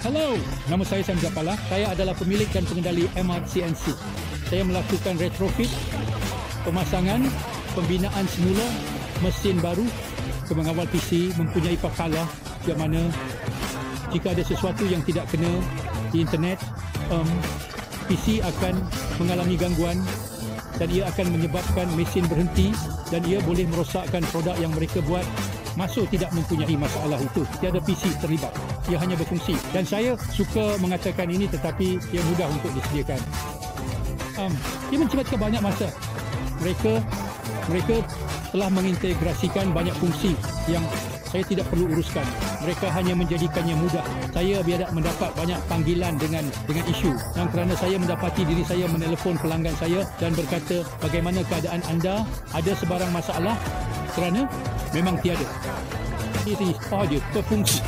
Hello, nama saya Sam Japala. Saya adalah pemilik dan pengendali MR CNC. Saya melakukan retrofit, pemasangan, pembinaan semula mesin baru ke mengawal PC mempunyai pakalah yang mana jika ada sesuatu yang tidak kena di internet, PC akan mengalami gangguan dan ia akan menyebabkan mesin berhenti dan ia boleh merosakkan produk yang mereka buat. Masuk tidak mempunyai masalah itu. Tiada PC terlibat. Ia hanya berfungsi. Dan saya suka mengatakan ini tetapi ia mudah untuk disediakan. Ia menyebabkan banyak masa. Mereka telah mengintegrasikan banyak fungsi yang saya tidak perlu uruskan. Mereka hanya menjadikannya mudah. Saya biar mendapat banyak panggilan dengan isu. Yang kerana saya mendapati diri saya menelefon pelanggan saya dan berkata, bagaimana keadaan anda? Ada sebarang masalah? Kerana memang tiada. Ini sahaja berfungsi.